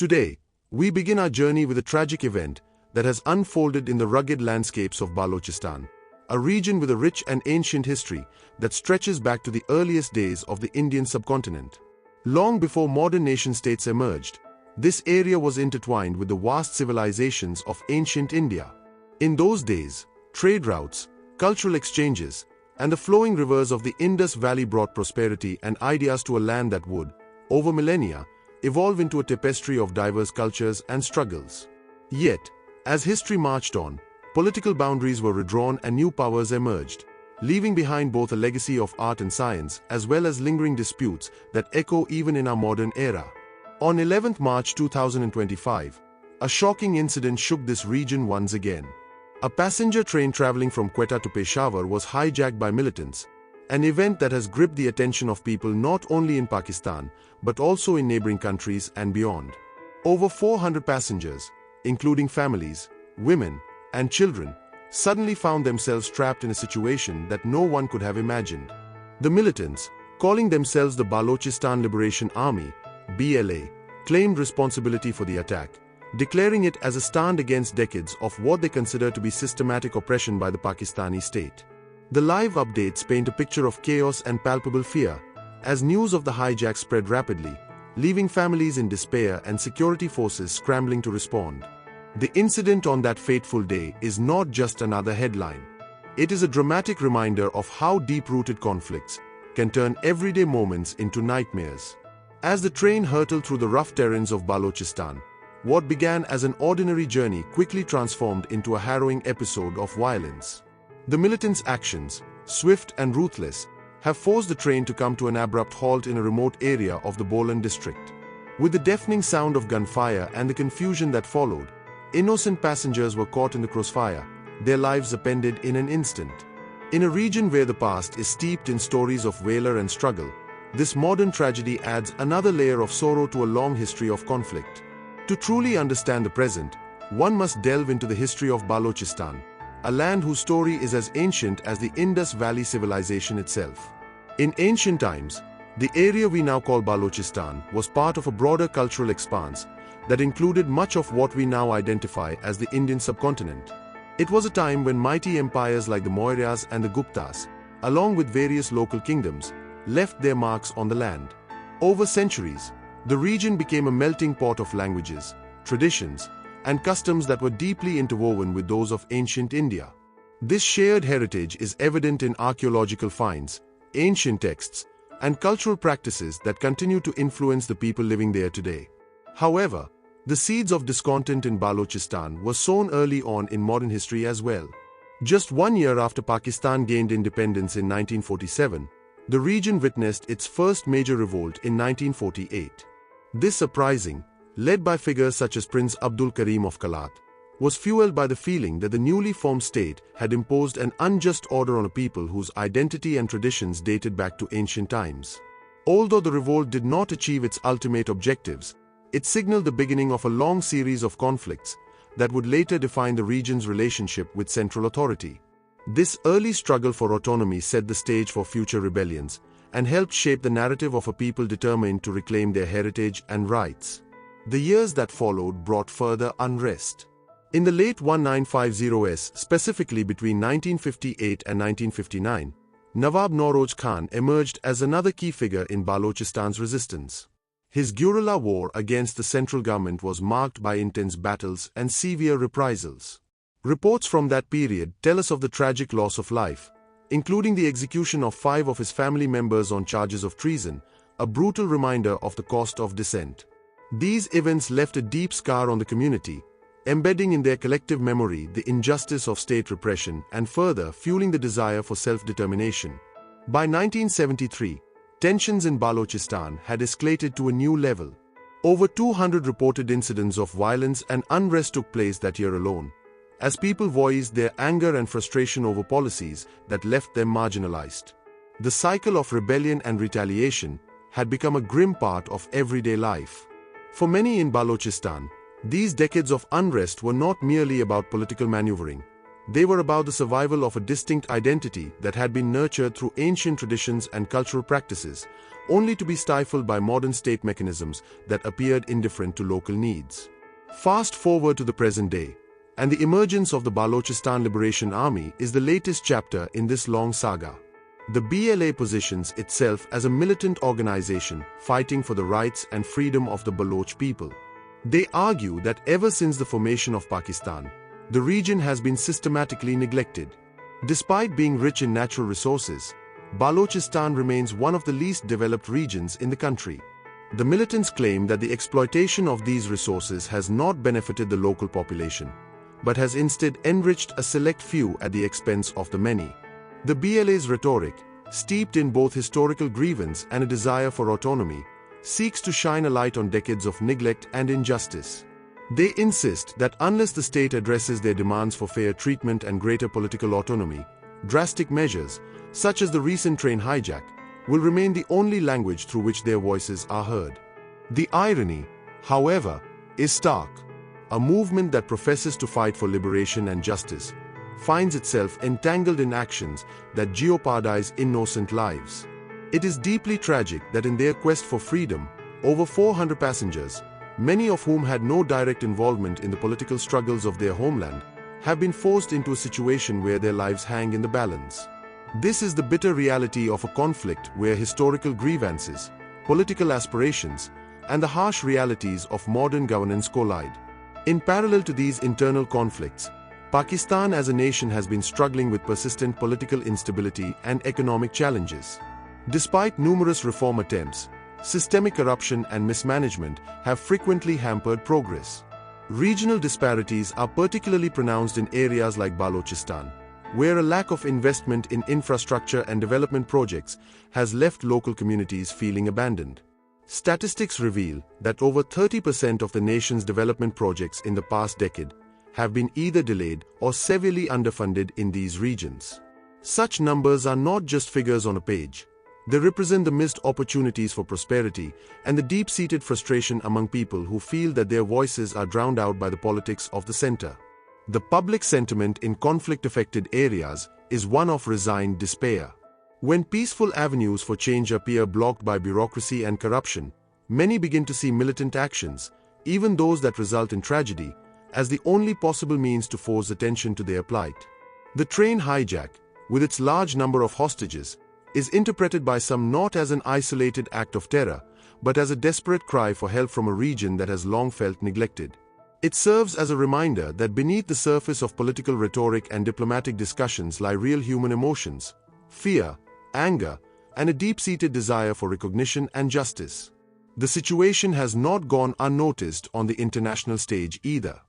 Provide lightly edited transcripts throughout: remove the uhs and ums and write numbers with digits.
Today, we begin our journey with a tragic event that has unfolded in the rugged landscapes of Balochistan, a region with a rich and ancient history that stretches back to the earliest days of the Indian subcontinent. Long before modern nation-states emerged, this area was intertwined with the vast civilizations of ancient India. In those days, trade routes, cultural exchanges, and the flowing rivers of the Indus Valley brought prosperity and ideas to a land that would, over millennia, evolve into a tapestry of diverse cultures and struggles. Yet, as history marched on, political boundaries were redrawn and new powers emerged, leaving behind both a legacy of art and science as well as lingering disputes that echo even in our modern era. On 11th March 2025, a shocking incident shook this region once again. A passenger train traveling from Quetta to Peshawar was hijacked by militants, an event that has gripped the attention of people not only in Pakistan but also in neighboring countries and beyond. Over 400 passengers, including families, women, and children, suddenly found themselves trapped in a situation that no one could have imagined. The militants, calling themselves the Balochistan Liberation Army, BLA, claimed responsibility for the attack, declaring it as a stand against decades of what they consider to be systematic oppression by the Pakistani state. The live updates paint a picture of chaos and palpable fear, as news of the hijack spread rapidly, leaving families in despair and security forces scrambling to respond. The incident on that fateful day is not just another headline. It is a dramatic reminder of how deep-rooted conflicts can turn everyday moments into nightmares. As the train hurtled through the rough terrains of Balochistan, what began as an ordinary journey quickly transformed into a harrowing episode of violence. The militants' actions, swift and ruthless, have forced the train to come to an abrupt halt in a remote area of the Bolan district. With the deafening sound of gunfire and the confusion that followed, innocent passengers were caught in the crossfire, their lives upended in an instant. In a region where the past is steeped in stories of valor and struggle, this modern tragedy adds another layer of sorrow to a long history of conflict. To truly understand the present, one must delve into the history of Balochistan, a land whose story is as ancient as the Indus Valley civilization itself. In ancient times, the area we now call Balochistan was part of a broader cultural expanse that included much of what we now identify as the Indian subcontinent. It was a time when mighty empires like the Mauryas and the Guptas, along with various local kingdoms, left their marks on the land. Over centuries, the region became a melting pot of languages, traditions, and customs that were deeply interwoven with those of ancient India. This shared heritage is evident in archaeological finds, ancient texts, and cultural practices that continue to influence the people living there today. However, the seeds of discontent in Balochistan were sown early on in modern history as well. Just 1 year after Pakistan gained independence in 1947, the region witnessed its first major revolt in 1948. This uprising, led by figures such as Prince Abdul Karim of Kalat, was fueled by the feeling that the newly formed state had imposed an unjust order on a people whose identity and traditions dated back to ancient times. Although the revolt did not achieve its ultimate objectives, it signaled the beginning of a long series of conflicts that would later define the region's relationship with central authority. This early struggle for autonomy set the stage for future rebellions and helped shape the narrative of a people determined to reclaim their heritage and rights. The years that followed brought further unrest. In the late 1950s, specifically between 1958 and 1959, Nawab Noroj Khan emerged as another key figure in Balochistan's resistance. His guerrilla war against the central government was marked by intense battles and severe reprisals. Reports from that period tell us of the tragic loss of life, including the execution of 5 of his family members on charges of treason, a brutal reminder of the cost of dissent. These events left a deep scar on the community, embedding in their collective memory the injustice of state repression and further fueling the desire for self-determination. By 1973, tensions in Balochistan had escalated to a new level. Over 200 reported incidents of violence and unrest took place that year alone, as people voiced their anger and frustration over policies that left them marginalized. The cycle of rebellion and retaliation had become a grim part of everyday life. For many in Balochistan, these decades of unrest were not merely about political maneuvering. They were about the survival of a distinct identity that had been nurtured through ancient traditions and cultural practices, only to be stifled by modern state mechanisms that appeared indifferent to local needs. Fast forward to the present day, and the emergence of the Balochistan Liberation Army is the latest chapter in this long saga. The BLA positions itself as a militant organization fighting for the rights and freedom of the Baloch people. They argue that ever since the formation of Pakistan, the region has been systematically neglected. Despite being rich in natural resources, Balochistan remains one of the least developed regions in the country. The militants claim that the exploitation of these resources has not benefited the local population, but has instead enriched a select few at the expense of the many. The BLA's rhetoric, steeped in both historical grievance and a desire for autonomy, seeks to shine a light on decades of neglect and injustice. They insist that unless the state addresses their demands for fair treatment and greater political autonomy, drastic measures, such as the recent train hijack, will remain the only language through which their voices are heard. The irony, however, is stark. A movement that professes to fight for liberation and justice finds itself entangled in actions that jeopardize innocent lives. It is deeply tragic that in their quest for freedom, over 400 passengers, many of whom had no direct involvement in the political struggles of their homeland, have been forced into a situation where their lives hang in the balance. This is the bitter reality of a conflict where historical grievances, political aspirations, and the harsh realities of modern governance collide. In parallel to these internal conflicts, Pakistan as a nation has been struggling with persistent political instability and economic challenges. Despite numerous reform attempts, systemic corruption and mismanagement have frequently hampered progress. Regional disparities are particularly pronounced in areas like Balochistan, where a lack of investment in infrastructure and development projects has left local communities feeling abandoned. Statistics reveal that over 30% of the nation's development projects in the past decade have been either delayed or severely underfunded in these regions. Such numbers are not just figures on a page. They represent the missed opportunities for prosperity and the deep-seated frustration among people who feel that their voices are drowned out by the politics of the center. The public sentiment in conflict-affected areas is one of resigned despair. When peaceful avenues for change appear blocked by bureaucracy and corruption, many begin to see militant actions, even those that result in tragedy, as the only possible means to force attention to their plight. The train hijack, with its large number of hostages, is interpreted by some not as an isolated act of terror, but as a desperate cry for help from a region that has long felt neglected. It serves as a reminder that beneath the surface of political rhetoric and diplomatic discussions lie real human emotions, fear, anger, and a deep-seated desire for recognition and justice. The situation has not gone unnoticed on the international stage either.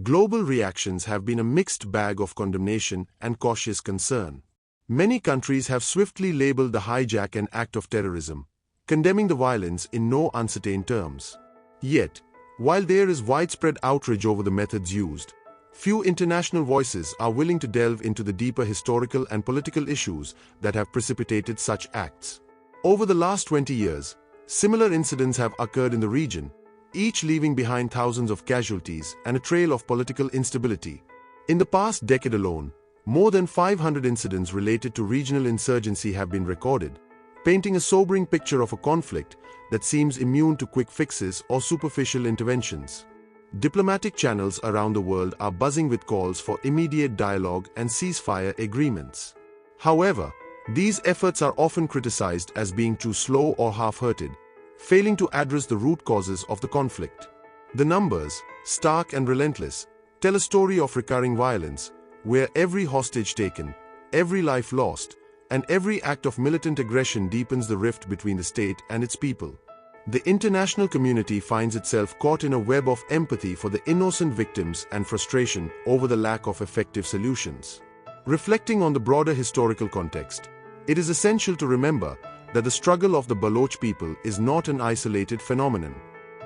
Global reactions have been a mixed bag of condemnation and cautious concern. Many countries have swiftly labeled the hijack an act of terrorism, condemning the violence in no uncertain terms. Yet, while there is widespread outrage over the methods used, few international voices are willing to delve into the deeper historical and political issues that have precipitated such acts. Over the last 20 years, similar incidents have occurred in the region, each leaving behind thousands of casualties and a trail of political instability. In the past decade alone, more than 500 incidents related to regional insurgency have been recorded, painting a sobering picture of a conflict that seems immune to quick fixes or superficial interventions. Diplomatic channels around the world are buzzing with calls for immediate dialogue and ceasefire agreements. However, these efforts are often criticized as being too slow or half-hearted, failing to address the root causes of the conflict. The numbers, stark and relentless, tell a story of recurring violence, where every hostage taken, every life lost, and every act of militant aggression deepens the rift between the state and its people. The international community finds itself caught in a web of empathy for the innocent victims and frustration over the lack of effective solutions. Reflecting on the broader historical context, it is essential to remember that the struggle of the Baloch people is not an isolated phenomenon.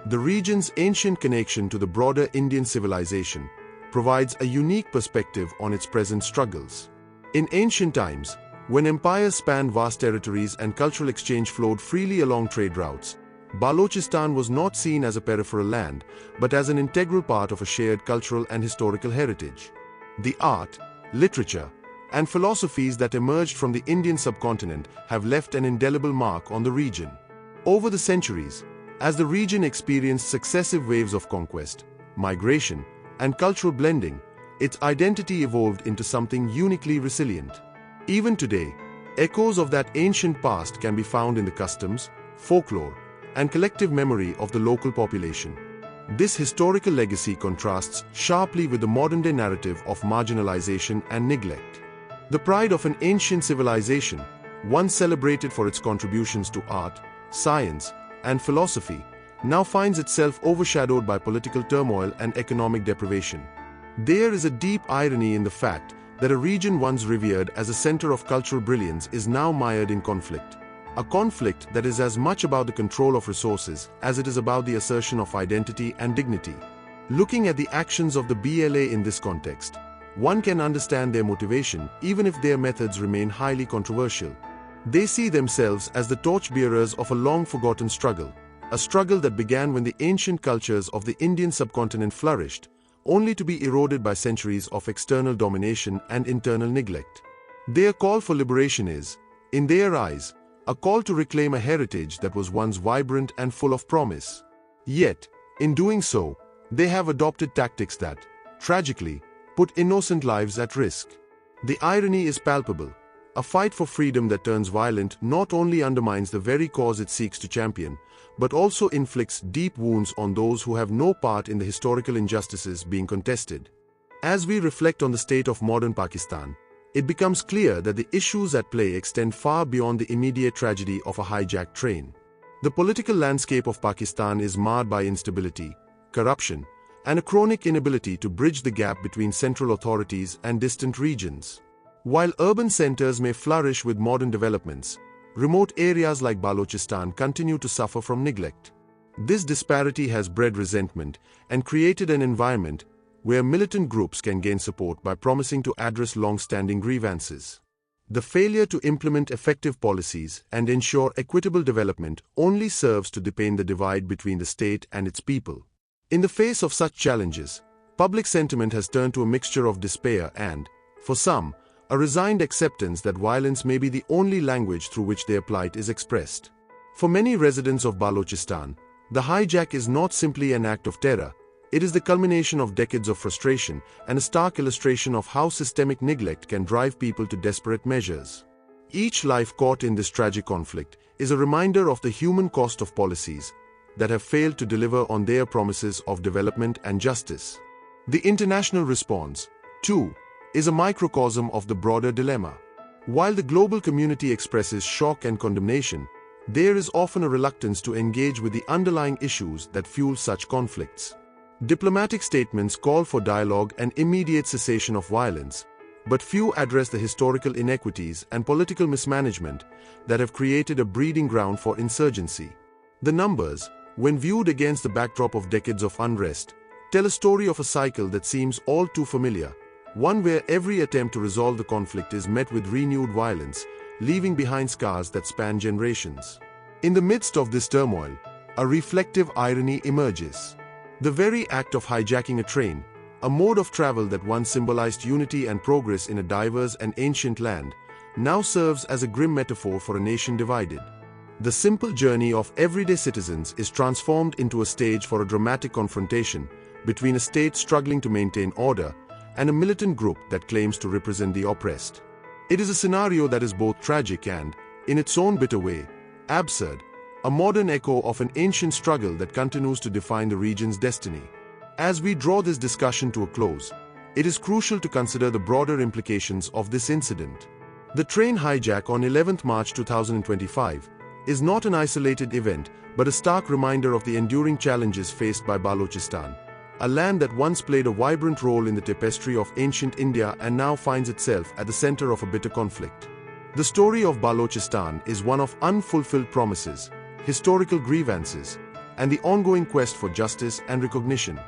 The region's ancient connection to the broader Indian civilization provides a unique perspective on its present struggles. In ancient times, when empires spanned vast territories and cultural exchange flowed freely along trade routes, Balochistan was not seen as a peripheral land, but as an integral part of a shared cultural and historical heritage. The art, literature, and philosophies that emerged from the Indian subcontinent have left an indelible mark on the region. Over the centuries, as the region experienced successive waves of conquest, migration, and cultural blending, its identity evolved into something uniquely resilient. Even today, echoes of that ancient past can be found in the customs, folklore, and collective memory of the local population. This historical legacy contrasts sharply with the modern-day narrative of marginalization and neglect. The pride of an ancient civilization, once celebrated for its contributions to art, science, and philosophy, now finds itself overshadowed by political turmoil and economic deprivation. There is a deep irony in the fact that a region once revered as a center of cultural brilliance is now mired in conflict. A conflict that is as much about the control of resources as it is about the assertion of identity and dignity. Looking at the actions of the BLA in this context, one can understand their motivation even if their methods remain highly controversial. They see themselves as the torchbearers of a long-forgotten struggle, a struggle that began when the ancient cultures of the Indian subcontinent flourished, only to be eroded by centuries of external domination and internal neglect. Their call for liberation is, in their eyes, a call to reclaim a heritage that was once vibrant and full of promise. Yet, in doing so, they have adopted tactics that, tragically, put innocent lives at risk. The irony is palpable. A fight for freedom that turns violent not only undermines the very cause it seeks to champion, but also inflicts deep wounds on those who have no part in the historical injustices being contested. As we reflect on the state of modern Pakistan, it becomes clear that the issues at play extend far beyond the immediate tragedy of a hijacked train. The political landscape of Pakistan is marred by instability, corruption, and a chronic inability to bridge the gap between central authorities and distant regions. While urban centers may flourish with modern developments, remote areas like Balochistan continue to suffer from neglect. This disparity has bred resentment and created an environment where militant groups can gain support by promising to address long-standing grievances. The failure to implement effective policies and ensure equitable development only serves to deepen the divide between the state and its people. In the face of such challenges, public sentiment has turned to a mixture of despair and, for some, a resigned acceptance that violence may be the only language through which their plight is expressed. For many residents of Balochistan, the hijack is not simply an act of terror, it is the culmination of decades of frustration and a stark illustration of how systemic neglect can drive people to desperate measures. Each life caught in this tragic conflict is a reminder of the human cost of policies that have failed to deliver on their promises of development and justice. The international response, too, is a microcosm of the broader dilemma. While the global community expresses shock and condemnation, there is often a reluctance to engage with the underlying issues that fuel such conflicts. Diplomatic statements call for dialogue and immediate cessation of violence, but few address the historical inequities and political mismanagement that have created a breeding ground for insurgency. The numbers, when viewed against the backdrop of decades of unrest, tell a story of a cycle that seems all too familiar, one where every attempt to resolve the conflict is met with renewed violence, leaving behind scars that span generations. In the midst of this turmoil, a reflective irony emerges. The very act of hijacking a train, a mode of travel that once symbolized unity and progress in a diverse and ancient land, now serves as a grim metaphor for a nation divided. The simple journey of everyday citizens is transformed into a stage for a dramatic confrontation between a state struggling to maintain order and a militant group that claims to represent the oppressed. It is a scenario that is both tragic and, in its own bitter way, absurd, a modern echo of an ancient struggle that continues to define the region's destiny. As we draw this discussion to a close, it is crucial to consider the broader implications of this incident. The train hijack on 11 March 2025 is not an isolated event, but a stark reminder of the enduring challenges faced by Balochistan, a land that once played a vibrant role in the tapestry of ancient India and now finds itself at the center of a bitter conflict. The story of Balochistan is one of unfulfilled promises, historical grievances, and the ongoing quest for justice and recognition.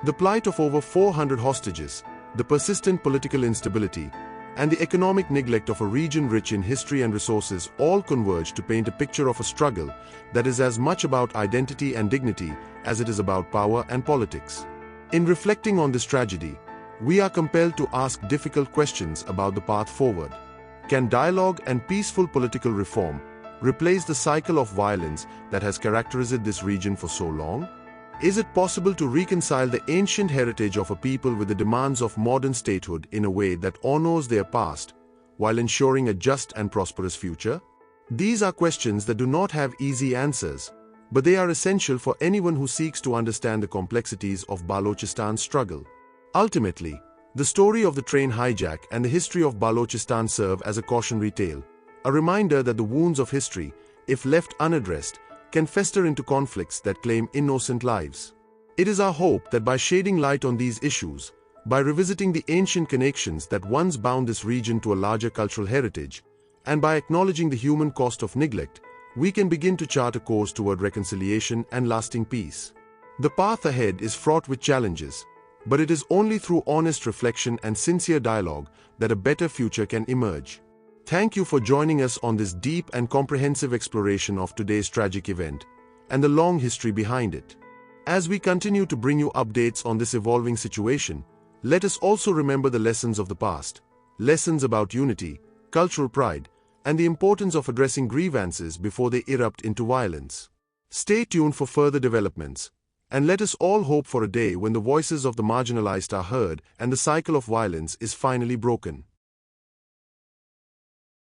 The plight of over 400 hostages, the persistent political instability, and the economic neglect of a region rich in history and resources all converge to paint a picture of a struggle that is as much about identity and dignity as it is about power and politics. In reflecting on this tragedy, we are compelled to ask difficult questions about the path forward. Can dialogue and peaceful political reform replace the cycle of violence that has characterized this region for so long? Is it possible to reconcile the ancient heritage of a people with the demands of modern statehood in a way that honors their past, while ensuring a just and prosperous future? These are questions that do not have easy answers, but they are essential for anyone who seeks to understand the complexities of Balochistan's struggle. Ultimately, the story of the train hijack and the history of Balochistan serve as a cautionary tale, a reminder that the wounds of history, if left unaddressed, can fester into conflicts that claim innocent lives. It is our hope that by shedding light on these issues, by revisiting the ancient connections that once bound this region to a larger cultural heritage, and by acknowledging the human cost of neglect, we can begin to chart a course toward reconciliation and lasting peace. The path ahead is fraught with challenges, but it is only through honest reflection and sincere dialogue that a better future can emerge. Thank you for joining us on this deep and comprehensive exploration of today's tragic event and the long history behind it. As we continue to bring you updates on this evolving situation, let us also remember the lessons of the past, lessons about unity, cultural pride, and the importance of addressing grievances before they erupt into violence. Stay tuned for further developments, and let us all hope for a day when the voices of the marginalized are heard and the cycle of violence is finally broken.